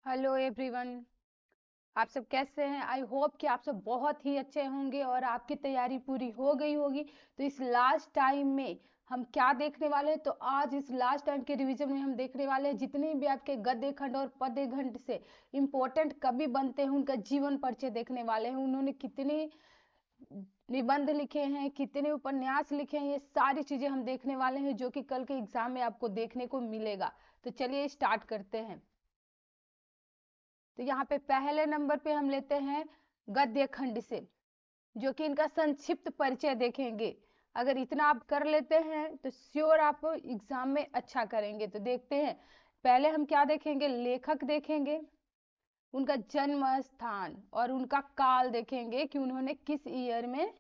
Hello everyone. आप सब कैसे हैं? आई होप कि आप सब बहुत ही अच्छे होंगे और आपकी तैयारी पूरी हो गई होगी। तो इस लास्ट टाइम में हम क्या देखने वाले हैं? तो आज इस लास्ट टाइम के रिवीजन में हम देखने वाले हैं जितने भी आपके गद्य खंड और पद्य खंड से इम्पोर्टेंट कवि बनते हैं उनका जीवन परिचय देखने वाले हैं। उन्होंने कितने निबंध लिखे हैं, कितने उपन्यास लिखे हैं, ये सारी चीजें हम देखने वाले हैं जो कि कल के एग्जाम में आपको देखने को मिलेगा। तो चलिए स्टार्ट करते हैं। तो यहाँ पे पहले नंबर पे हम लेते हैं गद्य खंड से, जो कि इनका संक्षिप्त परिचय देखेंगे। अगर इतना आप कर लेते हैं तो श्योर आप एग्जाम में अच्छा करेंगे। तो देखते हैं, पहले हम क्या देखेंगे, लेखक देखेंगे, उनका जन्म स्थान और उनका काल देखेंगे कि उन्होंने किस ईयर में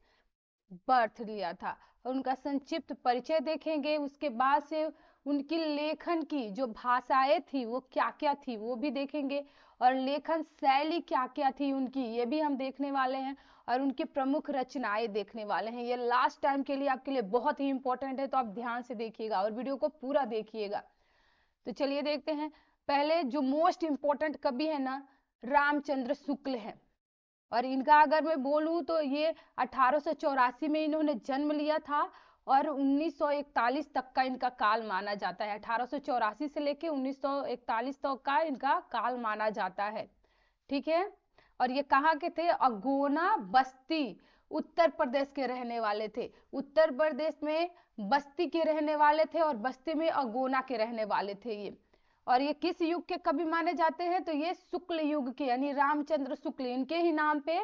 बर्थ लिया था, और उनका संक्षिप्त परिचय देखेंगे। उसके बाद से उनकी लेखन की जो भाषाएं थी वो क्या क्या थी वो भी देखेंगे, और लेखन शैली क्या क्या थी उनकी ये भी हम देखने वाले हैं, और उनकी प्रमुख रचनाएं देखने वाले हैं। ये लास्ट टाइम के लिए आपके लिए बहुत ही इंपॉर्टेंट है, तो आप ध्यान से देखिएगा और वीडियो को पूरा देखिएगा। तो चलिए देखते हैं। पहले जो मोस्ट इंपॉर्टेंट कवि है ना, रामचंद्र शुक्ल है। और इनका अगर मैं बोलूं तो ये 1884 में इन्होंने जन्म लिया था और 1941 तक का इनका काल माना जाता है। 1884 से लेके 1941 तक का इनका काल माना जाता है। ठीक है। और ये कहाँ के थे? अगोना बस्ती उत्तर प्रदेश के रहने वाले थे। उत्तर प्रदेश में बस्ती के रहने वाले थे और बस्ती में अगोना के रहने वाले थे ये। और ये किस युग के कवि माने जाते हैं? तो ये शुक्ल युग के, यानी रामचंद्र शुक्ल, इनके ही नाम पे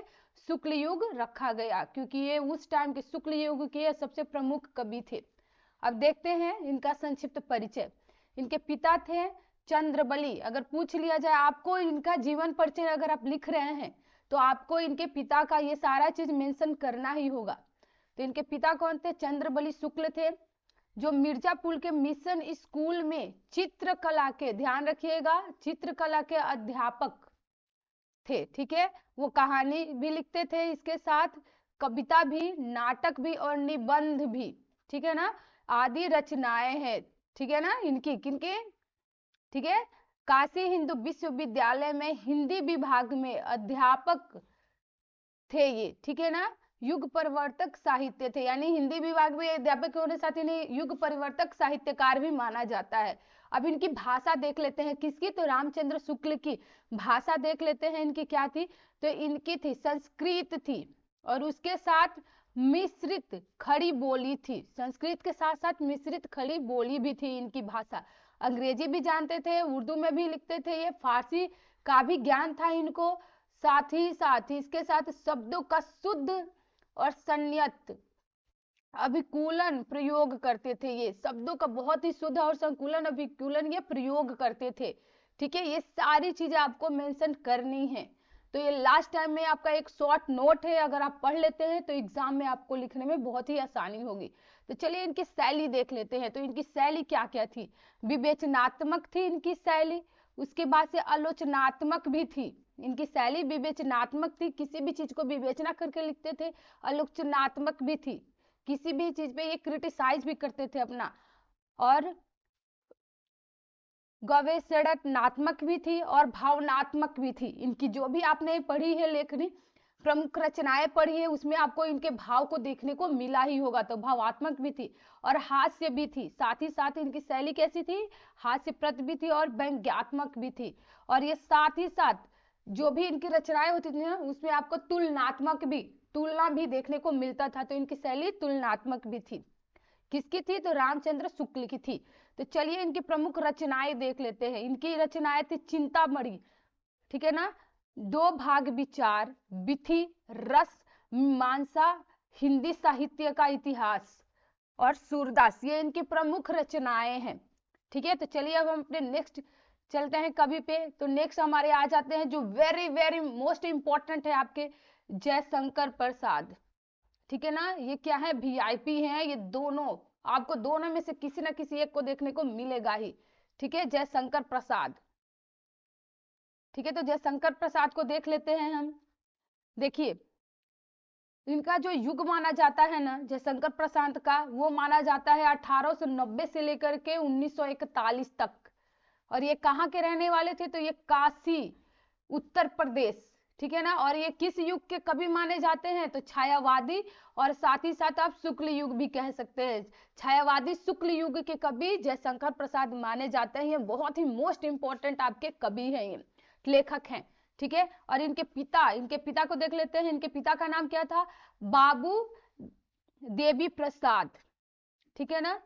शुक्ल युग रखा गया क्योंकि ये उस टाइम के शुक्ल युग के सबसे प्रमुख कवि थे। अब देखते हैं इनका संक्षिप्त परिचय। इनके पिता थे चंद्रबली। अगर पूछ लिया जाए आपको इनका जीवन परिचय, अगर आप लिख रहे हैं तो आपको इनके पिता का ये सारा चीज मेंशन करना ही होगा। तो इनके पिता कौन थे? चंद्रबली शुक्ल थे, जो मिर्जापुर के मिशन स्कूल में चित्रकला के, ध्यान रखिएगा, चित्रकला के अध्यापक थे। ठीक है। वो कहानी भी लिखते थे, इसके साथ कविता भी, नाटक भी और निबंध भी। ठीक है ना, आदि रचनाएं हैं। ठीक है ना इनकी, किनके? ठीक है। काशी हिंदू विश्वविद्यालय में हिंदी विभाग में अध्यापक थे ये। ठीक है ना। युग परिवर्तक साहित्य थे, यानी हिंदी विभाग में अध्यापक होने साथ इन्हें युग परिवर्तक साहित्यकार भी माना जाता है। अब इनकी भाषा देख लेते हैं, किसकी? तो रामचंद्र शुक्ल की भाषा देख लेते हैं। इनकी क्या थी? तो इनकी थी संस्कृत थी, और उसके साथ मिश्रित खड़ी बोली थी। संस्कृत के साथ साथ मिश्रित खड़ी बोली भी थी इनकी भाषा। अंग्रेजी भी जानते थे, उर्दू में भी लिखते थे ये, फारसी का भी ज्ञान था इनको। साथ ही इसके साथ शब्दों का शुद्ध और संयत अभिकूलन प्रयोग करते थे। ये शब्दों का बहुत ही शुद्ध और संकुलन अभिकूलन ये प्रयोग करते थे। ठीक है, ये सारी चीजें आपको मेंशन करनी है। तो ये लास्ट टाइम में आपका एक शॉर्ट नोट है, अगर आप पढ़ लेते हैं तो एग्जाम में आपको लिखने में बहुत ही आसानी होगी। तो चलिए इनकी शैली देख लेते हैं। तो इनकी शैली क्या क्या थी? विवेचनात्मक थी इनकी शैली, उसके बाद से आलोचनात्मक भी थी। इनकी शैली विवेचनात्मक थी, किसी भी चीज को विवेचना करके लिखते थे। आलोचनात्मक भी थी, किसी भी चीज पे ये क्रिटिसाइज भी करते थे अपना। और गवेषणात्मक भी थी और भावनात्मक भी थी। इनकी जो भी आपने पढ़ी है लेखनी, प्रमुख रचनाएं पढ़ी है, उसमें आपको इनके भाव को देखने को मिला ही होगा। तो भावात्मक भी थी और हास्य भी थी। साथ ही साथ इनकी शैली कैसी थी? हास्यप्रद भी थी और व्यंग्यात्मक भी थी। और ये साथ ही साथ जो भी इनकी रचनाएं होती थी ना, उसमें आपको तुलनात्मक भी, तुलना भी देखने को मिलता था। तो इनकी शैली तुलनात्मक भी थी। किसकी थी? तो रामचंद्र शुक्ल की थी। तो चलिए इनकी प्रमुख रचनाएं देख लेते हैं। इनकी रचनाएं थी चिंतामणि, ठीक है ना, दो भाग विचार, विधि, रस मीमांसा, हिंदी साहित्य का इतिहास और सूरदास, ये इनकी प्रमुख रचनाएं हैं। ठीक है। तो चलिए अब हम अपने नेक्स्ट चलते हैं कवि पे। तो नेक्स्ट हमारे आ जाते हैं जो वेरी वेरी मोस्ट इंपॉर्टेंट है आपके, जयशंकर प्रसाद। ठीक है ना, ये क्या है? वीआईपी हैं ये दोनों। आपको दोनों में से किसी ना किसी एक को देखने को मिलेगा ही। ठीक है, जयशंकर प्रसाद। ठीक है, तो जयशंकर प्रसाद को देख लेते हैं हम। देखिए इनका जो युग माना जाता है ना जयशंकर प्रसाद का, वो माना जाता है 1890 से लेकर के 1941 तक। और ये कहाँ के रहने वाले थे, तो ये काशी उत्तर प्रदेश, ठीक है ना। और ये किस युग के कवि माने जाते हैं, तो छायावादी, और साथ ही साथ आप शुक्ल युग भी कह सकते हैं। छायावादी शुक्ल युग के कवि जयशंकर प्रसाद माने जाते हैं। ये बहुत ही मोस्ट इंपॉर्टेंट आपके कवि हैं, ये लेखक हैं, ठीक है। और इनके पिता को देख लेते हैं। इनके पिता का नाम क्या था, बाबू देवी प्रसाद, ठीक है ना।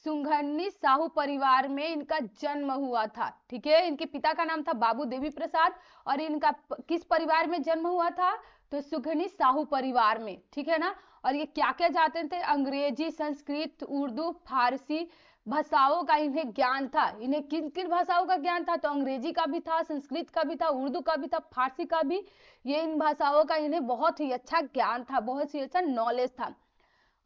सुंघन्नी साहू परिवार में इनका जन्म हुआ था, ठीक है। इनके पिता का नाम था बाबू देवी प्रसाद, और इनका किस परिवार में जन्म हुआ था, तो सुंघन्नी साहू परिवार में, ठीक है ना। और ये क्या क्या जानते थे, अंग्रेजी, संस्कृत, उर्दू, फारसी भाषाओं का इन्हें ज्ञान था। इन्हें किन किन भाषाओं का ज्ञान था, तो अंग्रेजी का भी था, संस्कृत का भी था, उर्दू का भी था, फारसी का भी। ये इन भाषाओं का इन्हें बहुत ही अच्छा ज्ञान था, बहुत ही अच्छा नॉलेज था।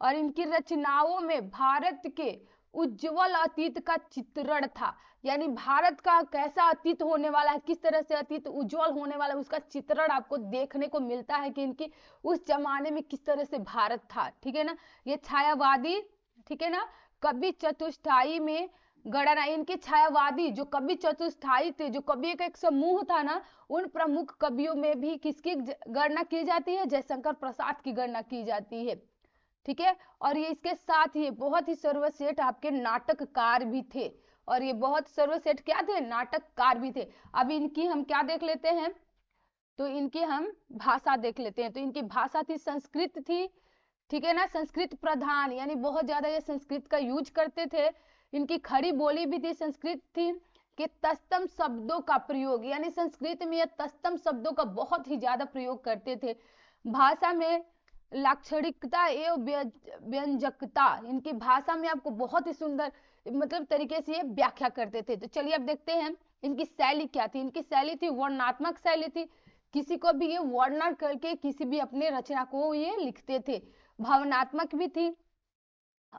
और इनकी रचनाओं में भारत के उज्जवल अतीत का चित्रण था, यानी भारत का कैसा अतीत होने वाला है, किस तरह से अतीत उज्जवल होने वाला है, उसका चित्रण आपको देखने को मिलता है कि इनकी उस जमाने में किस तरह से भारत था, ठीक है ना। ये छायावादी, ठीक है ना, कवि चतुष्टायी में गणना, इनके छायावादी जो कवि चतुष्टायी थे, जो कवियों का एक समूह था ना, उन प्रमुख कवियों में भी किसकी गणना की जाती है, जयशंकर प्रसाद की गणना की जाती है, ठीक है। और ये इसके साथ ही बहुत ही सर्वश्रेष्ठ आपके नाटककार भी थे, और ये बहुत सर्वश्रेष्ठ क्या थे, नाटककार भी थे। अब इनकी हम क्या देख लेते हैं, तो इनकी हम भाषा देख लेते हैं। तो इनकी भाषा थी संस्कृत थी, ठीक है ना, संस्कृत प्रधान, यानी बहुत ज्यादा ये संस्कृत का यूज करते थे। इनकी खड़ी बोली भी थी, संस्कृत थी। कि तस्तम शब्दों का प्रयोग, यानी संस्कृत में ये तस्तम शब्दों का बहुत ही ज्यादा प्रयोग करते थे। भाषा में लाक्षणिकता एवं व्यंजकता, इनकी भाषा में आपको बहुत ही सुंदर मतलब तरीके से ये व्याख्या करते थे। तो चलिए अब देखते हैं इनकी शैली क्या थी। इनकी शैली थी वर्णनात्मक शैली थी, किसी को भी ये वर्णन करके किसी भी अपने रचना को ये लिखते थे। भावनात्मक भी थी,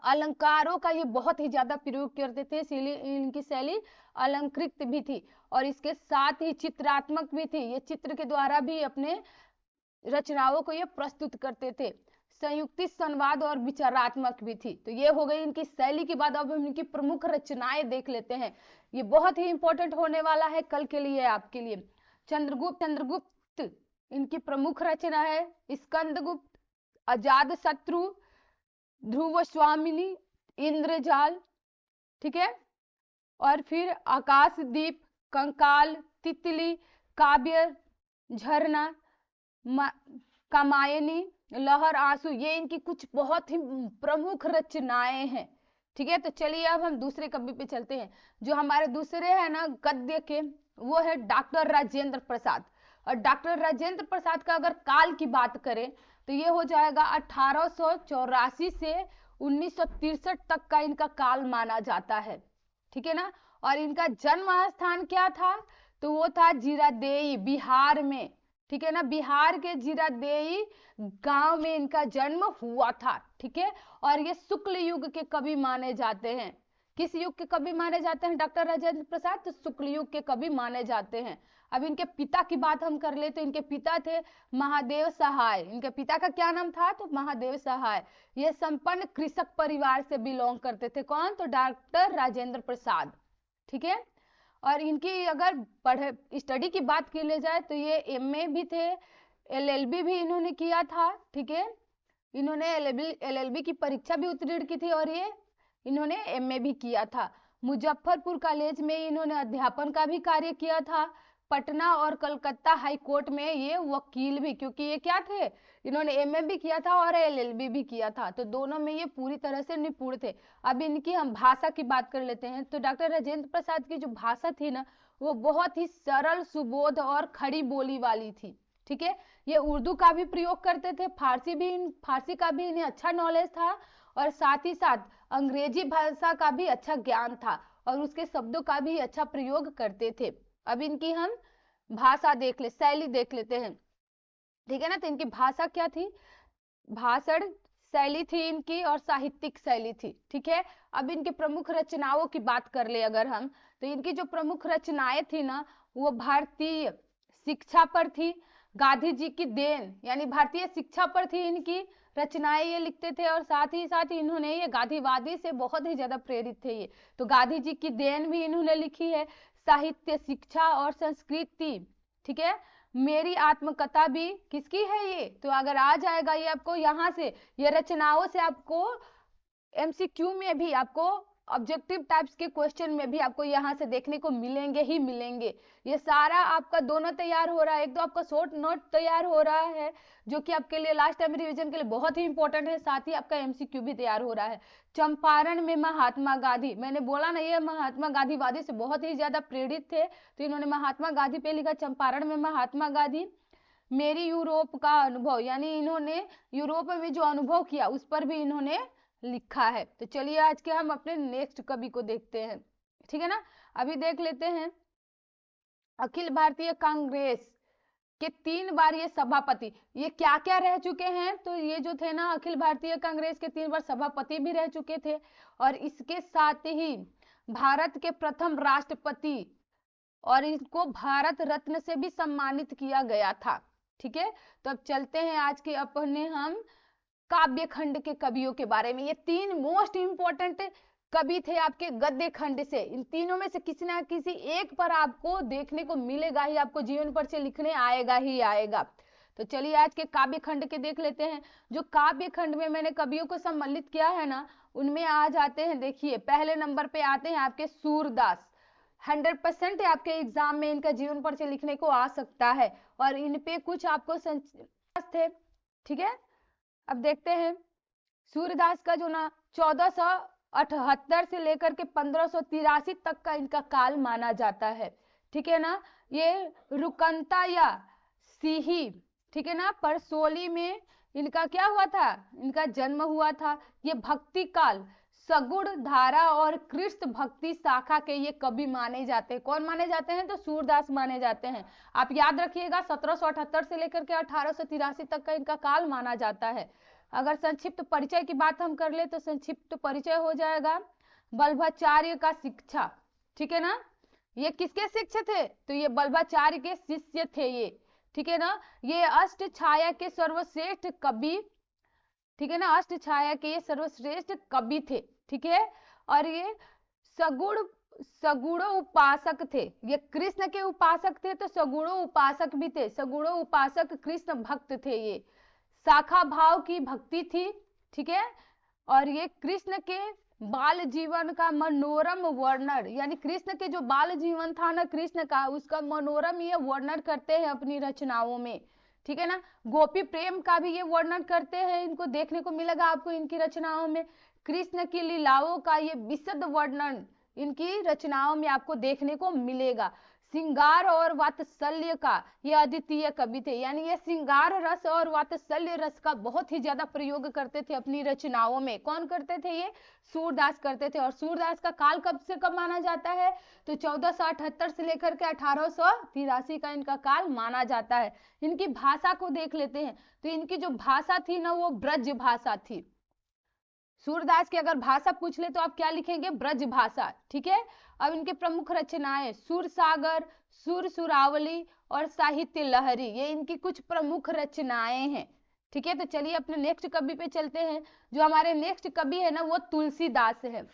अलंकारों का ये बहुत ही ज्यादा प्रयोग करते थे, इसलिए इनकी शैली अलंकृत भी थी। और इसके साथ ही चित्रात्मक भी थी, ये चित्र के द्वारा भी अपने रचनाओं को ये प्रस्तुत करते थे। संयुक्ति, संवाद और विचारात्मक भी थी। तो ये हो गई इनकी शैली की बात। अब हम इनकी प्रमुख रचनाएं देख लेते हैं, ये बहुत ही इंपॉर्टेंट होने वाला है कल के लिए, आपके लिए। चंद्रगुप्त इनकी प्रमुख रचना है। स्कंदगुप्त, अजात शत्रु, ध्रुव स्वामिनी, इंद्रजाल, ठीक है। और फिर आकाशदीप, कंकाल, तितली, काव्य झरना, कामायनी, लहर, आंसू, ये इनकी कुछ बहुत ही प्रमुख रचनाएं हैं, ठीक है। तो चलिए अब हम दूसरे कवि पे चलते हैं। जो हमारे दूसरे है ना गद्य के, वो है डॉक्टर राजेंद्र प्रसाद। और डॉक्टर राजेंद्र प्रसाद का अगर काल की बात करें तो ये हो जाएगा 1884 से 1963 तक का इनका काल माना जाता है, ठीक है ना। और इनका जन्म स्थान क्या था, तो वो था जीरादेई, बिहार में, ठीक है ना। बिहार के जीरादेई गांव में इनका जन्म हुआ था, ठीक है। और ये शुक्ल युग के कवि माने जाते हैं। किस युग के कवि माने जाते हैं डॉक्टर राजेंद्र प्रसाद, तो शुक्ल युग के कवि माने जाते हैं। अब इनके पिता की बात हम कर ले तो इनके पिता थे महादेव सहाय। इनके पिता का क्या नाम था, तो महादेव सहाय। ये संपन्न कृषक परिवार से बिलोंग करते थे। कौन, तो डॉक्टर राजेंद्र प्रसाद, ठीक है। और इनकी अगर पढ़े स्टडी की बात की ले जाए तो ये एमए भी थे, एलएलबी भी इन्होंने किया था, ठीक है। इन्होंने एलएलबी की परीक्षा भी उत्तीर्ण की थी, और ये इन्होंने एमए भी किया था। मुजफ्फरपुर कॉलेज में इन्होंने अध्यापन का भी कार्य किया था। पटना और कलकत्ता हाई कोर्ट में ये वकील भी, क्योंकि ये क्या थे, इन्होंने एमए भी किया था और एलएलबी भी किया था, तो दोनों में ये पूरी तरह से निपुण थे। अब इनकी हम भाषा की बात कर लेते हैं। तो डॉक्टर राजेंद्र प्रसाद की जो भाषा थी ना, वो बहुत ही सरल, सुबोध और खड़ी बोली वाली थी, ठीक है। ये उर्दू का भी प्रयोग करते थे, फारसी का भी इन्हें अच्छा नॉलेज था, और साथ ही साथ अंग्रेजी भाषा का भी अच्छा ज्ञान था, और उसके शब्दों का भी अच्छा प्रयोग करते थे। अब इनकी हम भाषा देख ले, शैली देख लेते हैं, ठीक है ना। तो इनकी भाषा क्या थी, भाषण शैली थी इनकी, और साहित्यिक शैली थी, ठीक है। अब इनके प्रमुख रचनाओं की बात कर ले अगर हम, तो इनकी जो प्रमुख रचनाएं थी ना, वो भारतीय शिक्षा पर थी, गांधी जी की देन, यानी भारतीय शिक्षा पर थी इनकी रचनाएं, ये लिखते थे। और साथ ही इन्होंने ये गांधीवादी से बहुत ही ज्यादा प्रेरित थे ये, तो गांधी जी की देन भी इन्होंने लिखी है। साहित्य, शिक्षा और संस्कृति, ठीक है। मेरी आत्मकथा भी किसकी है ये, तो अगर आ जाएगा ये आपको यहाँ से, ये रचनाओं से आपको एमसीक्यू में भी, आपको ऑब्जेक्टिव टाइप्स के क्वेश्चन में भी आपको यहाँ से देखने को मिलेंगे ही मिलेंगे। ये सारा आपका दोनों तैयार हो रहा है, एक तो आपका शॉर्ट नोट तैयार हो रहा है जो कि आपके लिए लास्ट टाइम रिवीजन के लिए बहुत ही इंपॉर्टेंट है, साथ ही आपका एमसीक्यू भी तैयार हो रहा है। चंपारण में महात्मा गांधी, मैंने बोला ना ये महात्मा गांधीवादी से बहुत ही ज्यादा प्रेरित थे, तो इन्होंने महात्मा गांधी पे लिखा चंपारण में महात्मा गांधी। मेरी यूरोप का अनुभव, यानी इन्होंने यूरोप में जो अनुभव किया उस पर भी इन्होंने लिखा है। तो चलिए आज के हम अपने नेक्स्ट कवि को देखते हैं, ठीक है ना। अभी देख लेते हैं, अखिल भारतीय कांग्रेस के 3 बार ये सभापति, ये क्या क्या रह चुके हैं, तो ये जो थे ना अखिल भारतीय कांग्रेस के 3 बार सभापति भी रह चुके थे, और इसके साथ ही भारत के प्रथम राष्ट्रपति, और इनको भारत रत्न से भी सम्मानित किया गया था, ठीक है। तो अब चलते हैं आज के अपने हम काव्य खंड के कवियों के बारे में। ये 3 मोस्ट इंपॉर्टेंट कवि थे आपके गद्य खंड से, इन तीनों में से किसी ना किसी एक पर आपको देखने को मिलेगा ही, आपको जीवन परिचय लिखने आएगा ही आएगा। तो चलिए आज के काव्य खंड के देख लेते हैं। जो काव्य खंड में मैंने कवियों को सम्मिलित किया है ना, उनमें आ जाते हैं, देखिए पहले नंबर पे आते हैं आपके सूरदास। 100% आपके एग्जाम में इनका जीवन परिचय लिखने को आ सकता है, और इन पे कुछ आपको थे, ठीक है। अब देखते हैं सूरदास का जो ना 1478 से लेकर के 1583 तक का इनका काल माना जाता है, ठीक है ना। ये रुकंता या सीही, ठीक है ना, परसोली में इनका क्या हुआ था, इनका जन्म हुआ था। ये भक्ति काल, सगुण धारा और कृष्ण भक्ति शाखा के ये कवि माने जाते हैं। कौन माने जाते हैं, तो सूरदास माने जाते हैं। आप याद रखिएगा 1778 से लेकर के 1883 तक का इनका काल माना जाता है। अगर संक्षिप्त परिचय की बात हम कर ले तो संक्षिप्त परिचय हो जाएगा वल्लभाचार्य का शिक्षा, ठीक है ना। ये किसके शिष्य थे, तो ये वल्लभाचार्य के शिष्य थे ये, ठीक है ना। ये अष्ट छाया के सर्वश्रेष्ठ कवि, ठीक है ना, अष्ट छाया के ये सर्वश्रेष्ठ कवि थे, ठीक है। और ये सगुण उपासक थे, ये कृष्ण के उपासक थे तो सगुणो उपासक भी थे, सगुणो उपासक कृष्ण भक्त थे। ये शाखा भाव की भक्ति थी, ठीक है। और ये कृष्ण के बाल जीवन का मनोरम वर्णन, यानी कृष्ण के जो बाल जीवन था ना कृष्ण का, उसका मनोरम ये वर्णन करते हैं अपनी रचनाओं में, ठीक है ना। गोपी प्रेम का भी ये वर्णन करते हैं, इनको देखने को मिलेगा आपको इनकी रचनाओं में। कृष्ण की लीलाओं का ये विशद वर्णन इनकी रचनाओं में आपको देखने को मिलेगा। श्रृंगार और वात्सल्य का ये अद्वितीय कवि थे, यानी ये श्रृंगार रस और वात्सल्य रस का बहुत ही ज्यादा प्रयोग करते थे अपनी रचनाओं में। कौन करते थे, ये सूरदास करते थे। और सूरदास का काल कब से कब माना जाता है, तो 1478 से लेकर के 1883 का इनका काल माना जाता है। इनकी भाषा को देख लेते हैं, तो इनकी जो भाषा थी ना वो ब्रज भाषा थी। सूरदास की अगर भाषा पूछ ले तो आप क्या लिखेंगे, ब्रज भाषा, ठीक है। अब इनके प्रमुख रचनाएं सुर सागर, सुर सुरावली और साहित्य लहरी, ये इनकी कुछ प्रमुख रचनाएं हैं, ठीक है। तो चलिए अपने नेक्स्ट कवि पे चलते हैं। जो हमारे नेक्स्ट कवि है ना वो तुलसीदास है।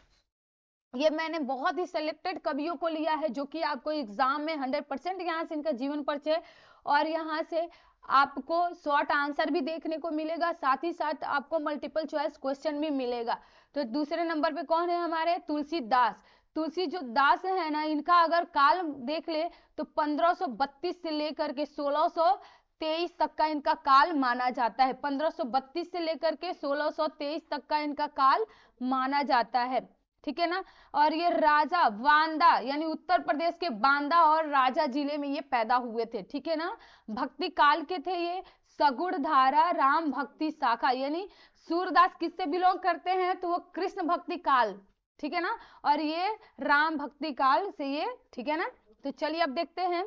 ये मैंने बहुत ही सिलेक्टेड कवियों को लिया है जो कि आपको एग्जाम में 100% यहाँ से इनका जीवन परिचय और यहाँ से आपको शॉर्ट आंसर भी देखने को मिलेगा, साथ ही साथ आपको मल्टीपल चॉइस क्वेश्चन भी मिलेगा। तो दूसरे नंबर पे कौन है हमारे, तुलसीदास। तुलसी जो दास है ना, इनका अगर काल देख ले तो 1532 से लेकर के 1623 तक का इनका काल माना जाता है। 1532 से लेकर के 1623 तक का इनका काल माना जाता है, ठीक है ना। और ये राजा बांदा, यानी उत्तर प्रदेश के बांदा और राजा जिले में ये पैदा हुए थे, ठीक है ना। भक्ति काल के थे ये, सगुण धारा राम भक्ति शाखा, यानी सूरदास किससे बिलोंग करते हैं, तो वो कृष्ण भक्ति काल, ठीक है ना। और ये राम भक्ति काल से ये, ठीक है ना। तो चलिए अब देखते हैं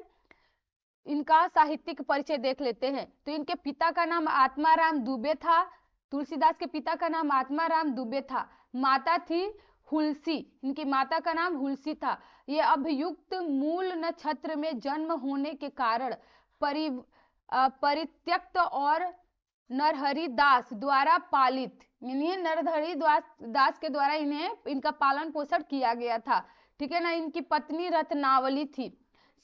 इनका साहित्यिक परिचय देख लेते हैं। तो इनके पिता का नाम आत्माराम दुबे था, तुलसीदास के पिता का नाम आत्माराम दुबे था। माता थी हुलसी, इनकी माता का नाम हुलसी था। ये अभियुक्त मूल नक्षत्र में जन्म होने के कारण परित्यक्त और नरहरि दास द्वारा पालित, इन्हें नरहरि दास के द्वारा इन्हें इनका पालन पोषण किया गया था, ठीक है ना। इनकी पत्नी रत्नावली थी।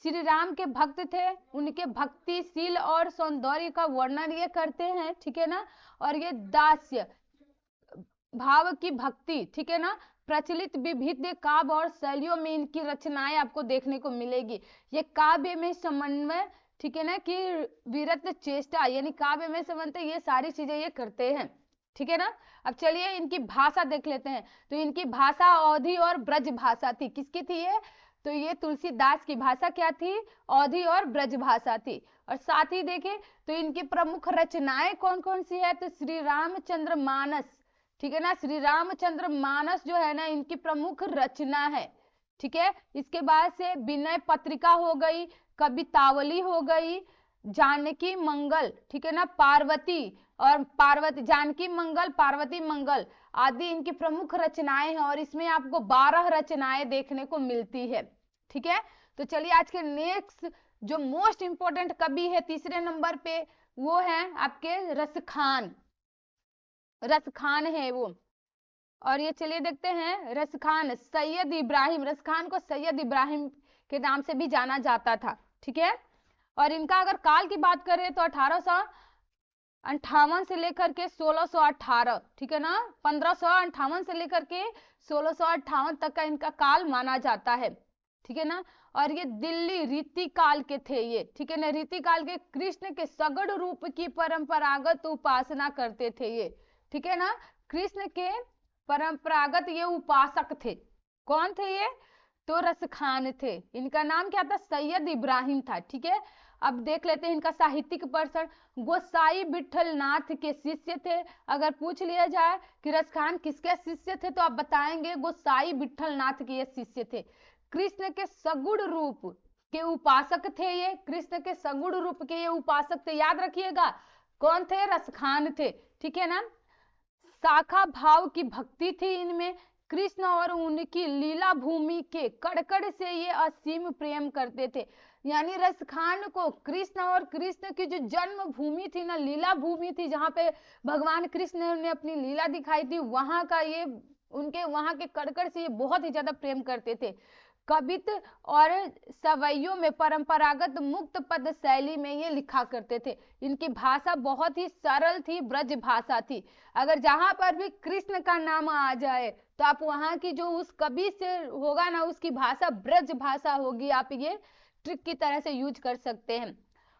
श्री राम के भक्त थे, उनके भक्तिशील और सौंदर्य का वर्णन ये करते हैं, ठीक है ना। और ये दास्य भाव की भक्ति, ठीक है ना, प्रचलित विविध काव्य और शैलियों में इनकी रचनाएं आपको देखने को मिलेगी। ये काव्य में समन्वय, ठीक है ना, कि वीरत्व चेष्टा यानी काव्य में समन्वय, ये सारी चीजें ये करते हैं, ठीक है ना। अब चलिए इनकी भाषा देख लेते हैं। तो इनकी भाषा अवधी और ब्रज भाषा थी। किसकी थी ये? तो ये तुलसीदास की भाषा क्या थी? अवधी और ब्रज भाषा थी। और साथ ही देखें तो इनकी प्रमुख रचनाएं कौन कौन सी है? तो श्री रामचंद्र मानस, ठीक है ना, श्री रामचंद्र मानस जो है ना इनकी प्रमुख रचना है, ठीक है। इसके बाद से विनय पत्रिका हो गई, कवितावली हो गई, जानकी मंगल, ठीक है ना, पार्वती और पार्वती, जानकी मंगल, पार्वती मंगल आदि इनकी प्रमुख रचनाएं हैं। और इसमें आपको 12 रचनाएं देखने को मिलती है, ठीक है। तो चलिए आज के नेक्स्ट जो मोस्ट इंपोर्टेंट कवि है तीसरे नंबर पे, वो है आपके रसखान। रसखान है वो। और ये चलिए देखते हैं रसखान, सैयद इब्राहिम, रसखान को सैयद इब्राहिम के नाम से भी जाना जाता था, ठीक है। और इनका अगर काल की बात करें तो 1858 से लेकर के 1618, ठीक है ना, 1558 से लेकर के 1658 तक का इनका काल माना जाता है, ठीक है ना। और ये दिल्ली रीति काल के थे ये, ठीक है ना, रीति काल के कृष्ण के सगुण रूप की परंपरागत उपासना करते थे ये, ठीक है ना। कृष्ण के परंपरागत ये उपासक थे। कौन थे ये? तो रसखान थे। इनका नाम क्या था? सैयद इब्राहिम था, ठीक है। अब देख लेते हैं इनका साहित्यिक पर्सन। गोसाई विठल नाथ के शिष्य थे। अगर पूछ लिया जाए कि रसखान किसके शिष्य थे तो आप बताएंगे गोसाई विठल नाथ के ये शिष्य थे। कृष्ण के सगुण रूप के उपासक थे ये, कृष्ण के सगुण रूप के ये उपासक थे, याद रखिएगा। कौन थे? रसखान थे, ठीक है ना। शाखा भाव की भक्ति थी इनमें। कृष्ण और उनकी लीला भूमि के कड़कड़ से ये असीम प्रेम करते थे। यानी रसखान को कृष्ण और कृष्ण की जो जन्म भूमि थी ना, लीला भूमि थी, जहाँ पे भगवान कृष्ण ने अपनी लीला दिखाई थी, वहां का ये उनके वहां के कड़कड़ से ये बहुत ही ज्यादा प्रेम करते थे। कवित और सवैयों में परंपरागत मुक्त पद शैली में ये लिखा करते थे। इनकी भाषा बहुत ही सरल थी, ब्रज भाषा थी। अगर जहां पर भी कृष्ण का नाम आ जाए तो आप वहां की जो उस कवि से होगा ना, उसकी भाषा ब्रज भाषा होगी। आप ये ट्रिक की तरह से यूज कर सकते हैं।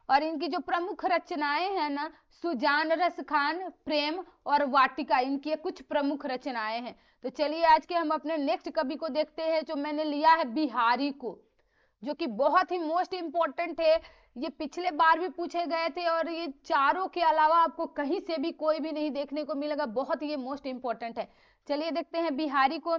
और इनकी जो प्रमुख रचनाएं हैं ना, सुजान, रसखान, प्रेम और वाटिका, इनकी कुछ प्रमुख रचनाएं हैं। तो चलिए आज के हम अपने नेक्स्ट कवि को देखते हैं, जो मैंने लिया है बिहारी को, जो कि बहुत ही मोस्ट इंपॉर्टेंट है। ये पिछले बार भी पूछे गए थे और ये चारों के अलावा आपको कहीं से भी कोई भी नहीं देखने को मिलेगा। बहुत ही ये मोस्ट इंपॉर्टेंट है। चलिए देखते हैं बिहारी को।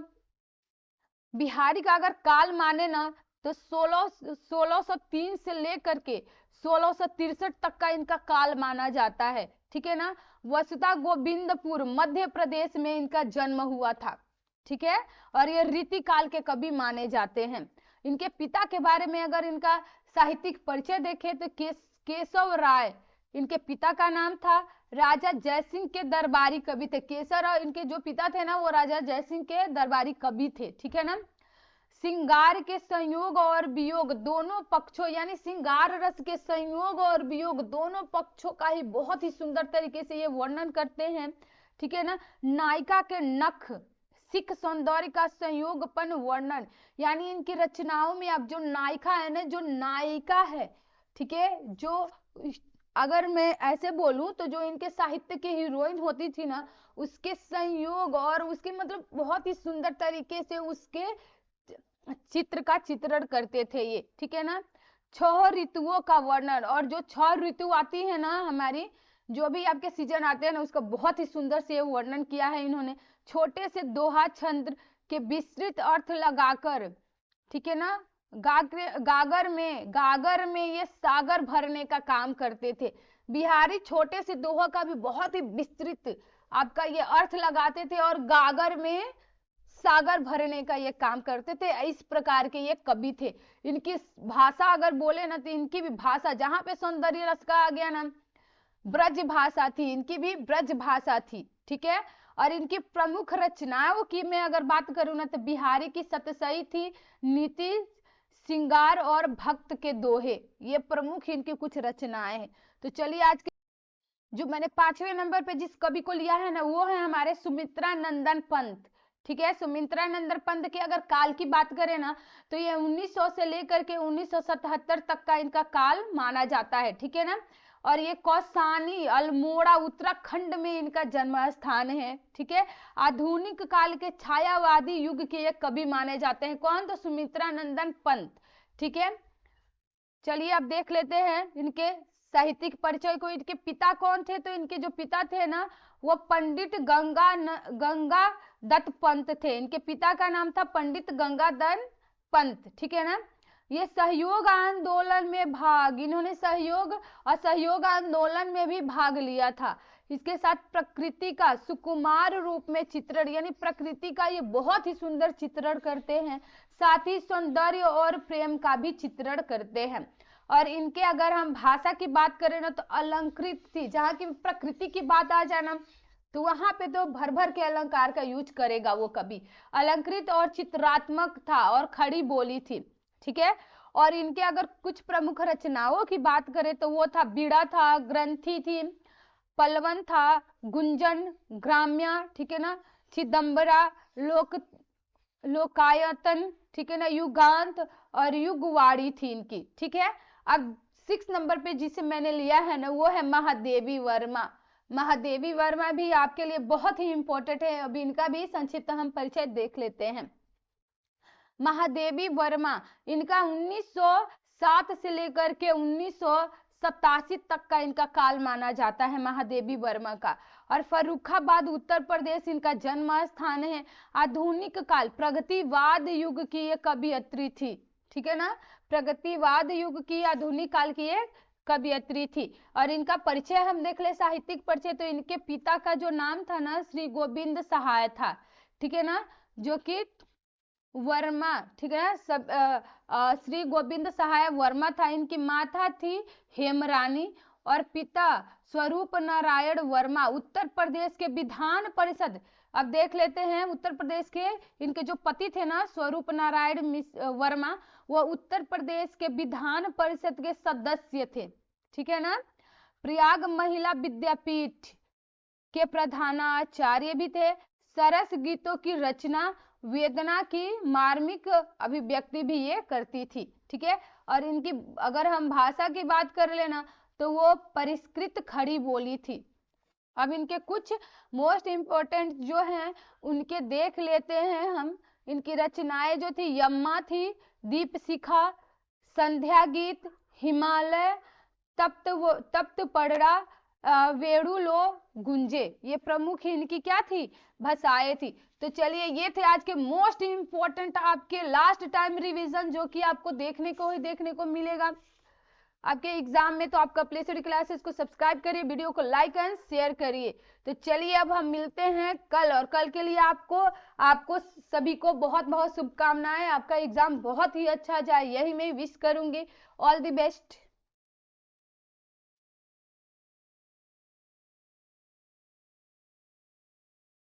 बिहारी का अगर काल माने ना तो 1603 से लेकर के 1663 तक का इनका काल माना जाता है, ठीक है ना। वसुधा गोविंदपुर मध्य प्रदेश में इनका जन्म हुआ था, ठीक है। और ये रीति काल के कवि माने जाते हैं। इनके पिता के बारे में अगर इनका साहित्यिक परिचय देखें तो केशव राय इनके पिता का नाम था। राजा जयसिंह के दरबारी कवि थे। केसर और इनके जो पिता थे ना, वो राजा जयसिंह के दरबारी कवि थे, ठीक है ना। सिंगार के संयोग और वियोग दोनों पक्षों, यानी सिंगार रस के संयोग और वियोग दोनों पक्षों का ही बहुत ही सुंदर तरीके से ये वर्णन करते हैं, ठीक है ना। नायिका के नख सिख सौंदर्य का संयोगपन वर्णन, यानी इनकी रचनाओं में अब जो नायिका है ना, जो नायिका है, ठीक है, जो अगर मैं ऐसे बोलूं तो जो इनके साहित्य की हीरोइन होती थी ना, उसके संयोग और उसके मतलब बहुत ही सुंदर तरीके से उसके चित्र का चित्रण करते थे ये, ठीक है ना। 6 ऋतुओं का वर्णन, और जो 6 ऋतु आती है ना हमारी, जो भी आपके सीजन आते हैं ना, उसका बहुत ही सुंदर से वर्णन किया है इन्होंने। छोटे से दोहा छंद के विस्तृत अर्थ लगाकर, ठीक है ना, गागर में ये सागर भरने का काम करते थे। बिहारी छोटे से दोहा का भी बहुत ही विस्तृत आपका ये अर्थ लगाते थे और गागर में सागर भरने का ये काम करते थे। इस प्रकार के ये कवि थे। इनकी भाषा अगर बोले ना तो इनकी भी भाषा, जहां पे सौंदर्य रस का आ गया ना, ब्रज भाषा थी, इनकी भी ब्रज भाषा थी, ठीक है। और इनकी प्रमुख रचनाओं की मैं अगर बात करूं ना तो बिहारी की सतसई थी, नीति, श्रृंगार और भक्त के दोहे, ये प्रमुख इनकी कुछ रचनाएं हैं। तो चलिए आज के जो मैंने 5वें नंबर पे जिस कवि को लिया है ना वो है हमारे सुमित्रा नंदन पंत। ठीक है, सुमित्रा नंदन पंत के अगर काल की बात करें ना तो ये 1900 से लेकर के 1977 तक का इनका काल माना जाता है। ठीक है ना, और ये कौसानी अल्मोड़ा उत्तराखंड में इनका जन्म स्थान है। ठीक है, आधुनिक काल के छायावादी युग के ये कवि माने जाते हैं। कौन? तो सुमित्रा नंदन पंत। ठीक है, चलिए अब देख लेते हैं इनके साहित्यिक परिचय को। इनके पिता कौन थे? तो इनके जो पिता थे ना वो पंडित गंगा दत्त पंत थे। इनके पिता का नाम था पंडित गंगा दत्त पंत। ठीक है ना, ये सहयोग आंदोलन में इन्होंने असहयोग आंदोलन में भी भाग लिया था। इसके साथ प्रकृति का सुकुमार रूप में चित्रण, यानी प्रकृति का ये बहुत ही सुंदर चित्रण करते हैं, साथ ही सौंदर्य और प्रेम का भी चित्रण करते हैं। और इनके अगर हम भाषा की बात करें ना तो अलंकृत थी। जहाँ की प्रकृति की बात आ जाए ना तो वहां पे तो भर भर के अलंकार का यूज करेगा वो कवि। अलंकृत और चित्रात्मक था और खड़ी बोली थी। ठीक है, और इनके अगर कुछ प्रमुख रचनाओं की बात करें तो वो था बीड़ा था, ग्रंथि थी, पलवन था, गुंजन, ग्राम्या, ठीक है ना, चिदंबरा, लोकायतन, ठीक है ना, युगांत और युगवाड़ी थी इनकी। ठीक है, अब 6 नंबर पे जिसे मैंने लिया है ना वो है महादेवी वर्मा। महादेवी वर्मा भी आपके लिए बहुत ही इंपॉर्टेंट है। अभी इनका भी संक्षिप्त हम परिचय देख लेते हैं। महादेवी वर्मा, इनका 1907 से लेकर के 1987 तक का इनका काल माना जाता है महादेवी वर्मा का। और फर्रुखाबाद उत्तर प्रदेश इनका जन्म स्थान है। आधुनिक काल प्रगतिवाद युग की ये कवियत्री थी। ठीक है ना, प्रगतिवाद युग की आधुनिक काल की ये कवियत्री थी। और इनका परिचय हम देख ले, साहित्यिक परिचय, तो इनके पिता का जो नाम था ना श्री गोविंद सहाय था। ठीक है ना, जो कि वर्मा, ठीक है, सब श्री गोविंद सहाय वर्मा था। इनकी माता थी हेमरानी और पिता स्वरूप नारायण वर्मा। उत्तर प्रदेश के विधान परिषद, अब देख लेते हैं उत्तर प्रदेश के इनके जो पति थे ना स्वरूप नारायण वर्मा, वो उत्तर प्रदेश के विधान परिषद के सदस्य थे। ठीक है ना, प्रयाग महिला विद्यापीठ के प्रधानाचार्य भी थे। सरस गीतों की रचना, वेदना की मार्मिक अभिव्यक्ति भी ये करती थी। ठीक है, और इनकी अगर हम भाषा की बात कर लेना तो वो परिष्कृत खड़ी बोली थी। अब इनके कुछ मोस्ट इम्पोर्टेंट जो हैं उनके देख लेते हैं हम। इनकी रचनाएं जो थी यम्मा थी, दीपशिखा, संध्या गीत, हिमालय, तप्त पड़रा, वेणुलो गुंजे, ये प्रमुख इनकी क्या थी? भाषाएं थी। तो चलिए ये थे आज के मोस्ट इम्पोर्टेंट आपके लास्ट टाइम रिवीजन, जो कि आपको देखने को मिलेगा आपके एग्जाम में। तो आपका प्ले स्टडी क्लासेस को सब्सक्राइब करिए, वीडियो को लाइक एंड शेयर करिए। तो चलिए अब हम मिलते हैं कल, और कल के लिए आपको सभी को बहुत बहुत शुभकामनाएं। आपका एग्जाम बहुत ही अच्छा जाए यही मैं विश करूंगी। All the best.